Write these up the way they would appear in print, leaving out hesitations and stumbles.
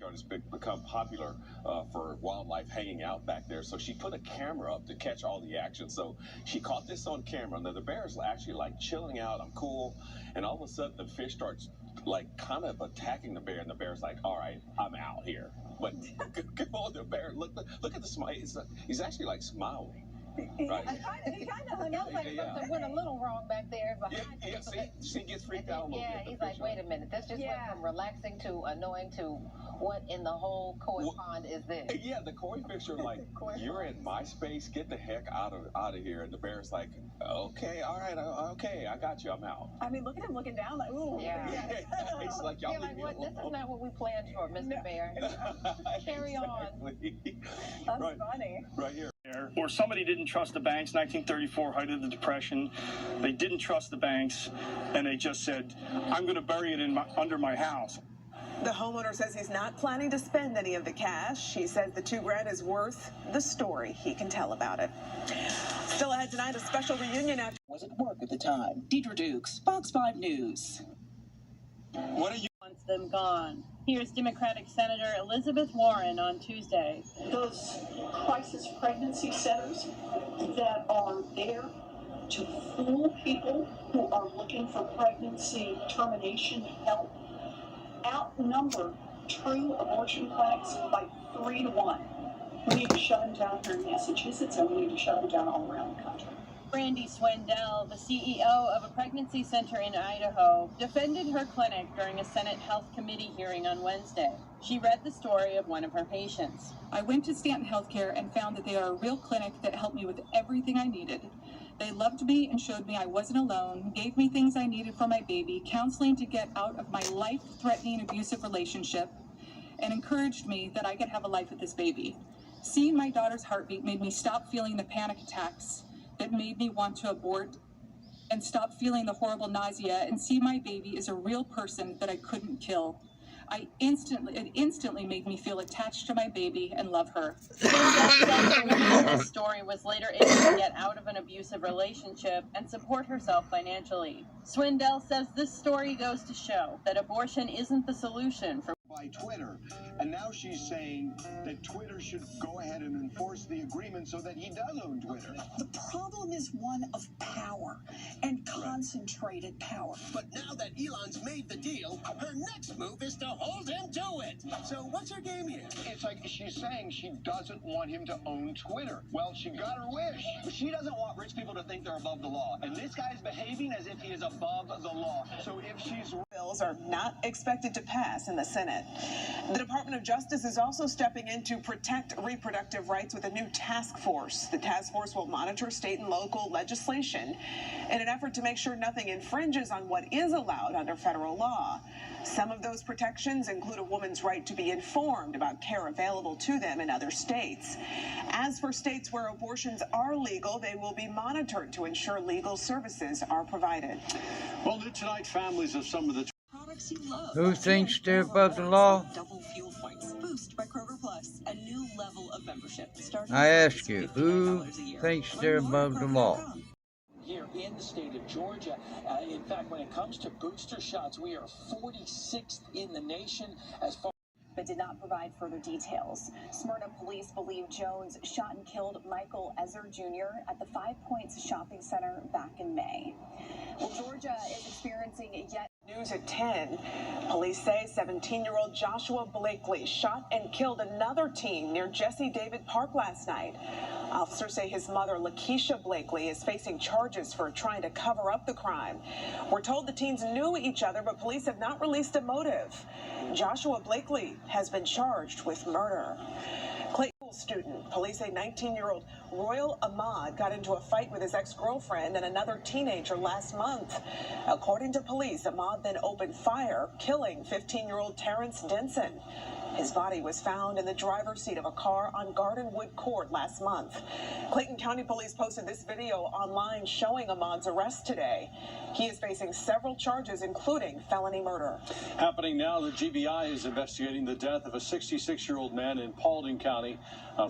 backyard has become popular for wildlife hanging out back there. So she put a camera up to catch all the action. So she caught this on camera. Now the bear is actually like chilling out. I'm cool. And all of a sudden the fish starts like kind of attacking the bear, and the bear's like, all right, I'm out here. But come on, the bear, look at the smile. He's actually like smiling. Right. He kind of hung out like something went a little wrong back there behind him. She gets freaked out a little bit. Yeah, he's like, wait a minute, this just went from relaxing to annoying to what in the whole koi pond is this? Yeah, the koi fish are like, you're in my space, get the heck out of here. And the bear's like, okay, all right, okay, I got you, I'm out. I mean, look at him looking down like, ooh. Yeah. It's like, y'all leave me alone. This is not what we planned for, Mr. Bear. Carry on. That's funny. Right here. Or somebody didn't trust the banks, 1934, height of the Depression. They didn't trust the banks, and they just said, I'm going to bury it under my house. The homeowner says he's not planning to spend any of the cash. He says the $2,000 is worth the story he can tell about it. Still ahead tonight, a special reunion after was at work at the time. Deidre Dukes, Fox 5 News. What are you? Wants them gone. Here's Democratic Senator Elizabeth Warren on Tuesday. Those crisis pregnancy centers that are there to fool people who are looking for pregnancy termination help outnumber true abortion clinics by 3 to 1. We need to shut them down here in Massachusetts, and we need to shut them down all around the country. Brandy Swindell, the CEO of a pregnancy center in Idaho, defended her clinic during a Senate Health Committee hearing on Wednesday. She read the story of one of her patients. I went to Stanton Healthcare and found that they are a real clinic that helped me with everything I needed. They loved me and showed me I wasn't alone, gave me things I needed for my baby, counseling to get out of my life-threatening abusive relationship, and encouraged me that I could have a life with this baby. Seeing my daughter's heartbeat made me stop feeling the panic attacks that made me want to abort and stop feeling the horrible nausea and see my baby as a real person that I couldn't kill. It instantly made me feel attached to my baby and love her. This story was later able to get out of an abusive relationship and support herself financially. Swindell says this story goes to show that abortion isn't the solution for by Twitter, and now she's saying that Twitter should go ahead and enforce the agreement so that he does own Twitter. The problem is one of power and concentrated power. But now that Elon's made the deal, her next move is to hold him to it. So what's her game here? It's like she's saying she doesn't want him to own Twitter. Well, she got her wish. She doesn't want rich people to think they're above the law, and this guy's behaving as if he is above the law. So if she's bills are not expected to pass in the Senate. The Department of Justice is also stepping in to protect reproductive rights with a new task force. The task force will monitor state and local legislation in an effort to make sure nothing infringes on what is allowed under federal law. Some of those protections include a woman's right to be informed about care available to them in other states. As for states where abortions are legal, they will be monitored to ensure legal services are provided. Well, new tonight, families of some of the Products you love. Who thinks they're above the law? Double fuel points. Boost by Kroger Plus. A new level of membership. I ask you, who thinks they're above the law? Here in the state of Georgia, in fact, when it comes to booster shots, we are 46th in the nation as far but did not provide further details. Smyrna police believe Jones shot and killed Michael Ezer Jr. at the Five Points Shopping Center back in May. Well, Georgia is experiencing yet News at 10. Police say 17-year-old Joshua Blakely shot and killed another teen near Jesse David Park last night. Officers say his mother, Lakeisha Blakely, is facing charges for trying to cover up the crime. We're told the teens knew each other, but police have not released a motive. Joshua Blakely has been charged with murder. Clayton student. Police say 19-year-old Royal Ahmad got into a fight with his ex-girlfriend and another teenager last month. According to police, Ahmad then opened fire, killing 15-year-old Terrence Denson. His body was found in the driver's seat of a car on Gardenwood Court last month. Clayton County Police posted this video online showing Ahmad's arrest today. He is facing several charges, including felony murder. Happening now, the GBI is investigating the death of a 66-year-old man in Paulding County.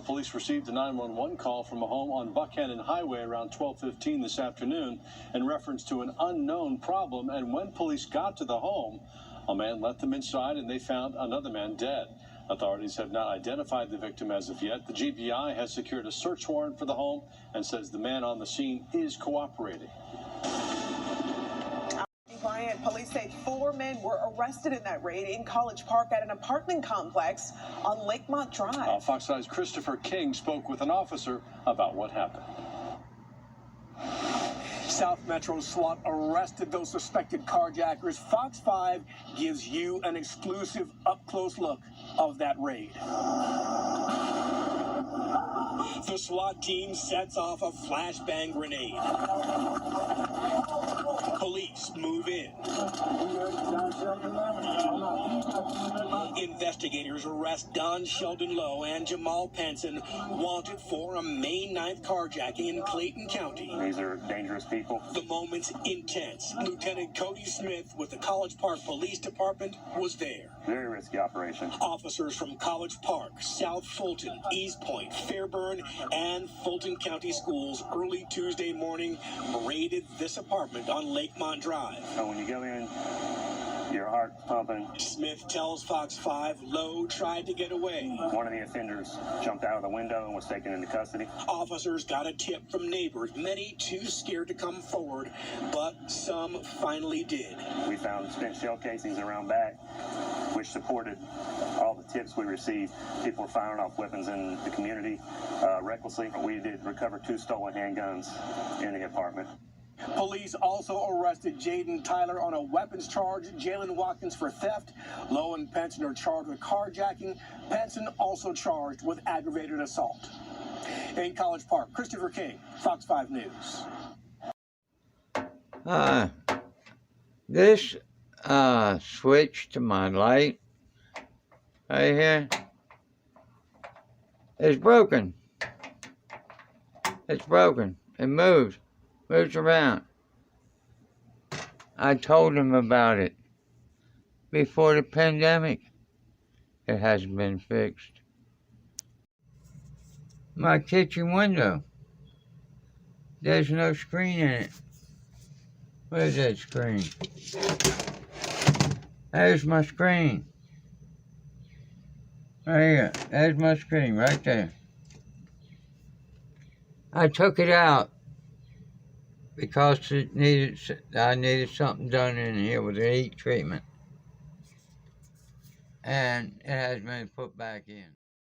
Police received a 911 call from a home on Buckhannon Highway around 12:15 this afternoon in reference to an unknown problem. And when police got to the home, a man let them inside and they found another man dead. Authorities have not identified the victim as of yet. The GBI has secured a search warrant for the home and says the man on the scene is cooperating. Bryant, police say 4 men were arrested in that raid in College Park at an apartment complex on Lakemont Drive. Fox 5's Christopher King spoke with an officer about what happened. South Metro SWAT arrested those suspected carjackers. Fox 5 gives you an exclusive up-close look of that raid. The SWAT team sets off a flashbang grenade. Police move in. Investigators arrest Don Sheldon Lowe and Jamal Penson, wanted for a May 9th carjacking in Clayton County. These are dangerous people. The moment's intense. Lieutenant Cody Smith with the College Park Police Department was there. Very risky operation. Officers from College Park, South Fulton, East Point, Fairburn, and Fulton County Schools early Tuesday morning raided this apartment on Lakemont Drive. So when you go in, your heart's pumping. Smith tells Fox 5 Lowe tried to get away. One of the offenders jumped out of the window and was taken into custody. Officers got a tip from neighbors, many too scared to come forward, but some finally did. We found spent shell casings around back, which supported all the tips we received. People were firing off weapons in the community recklessly. We did recover 2 stolen handguns in the apartment. Police also arrested Jaden Tyler on a weapons charge, Jalen Watkins for theft. Lowe and Penson are charged with carjacking. Penson also charged with aggravated assault. In College Park, Christopher King, Fox 5 News. This switch to my light right here is broken. It's broken. It moves around. I told him about it before the pandemic. It hasn't been fixed. My kitchen window, there's no screen in it. Where's that screen? There's my screen. Right here. There's my screen right there. I took it out because I needed something done in here with the heat treatment. And it has been put back in.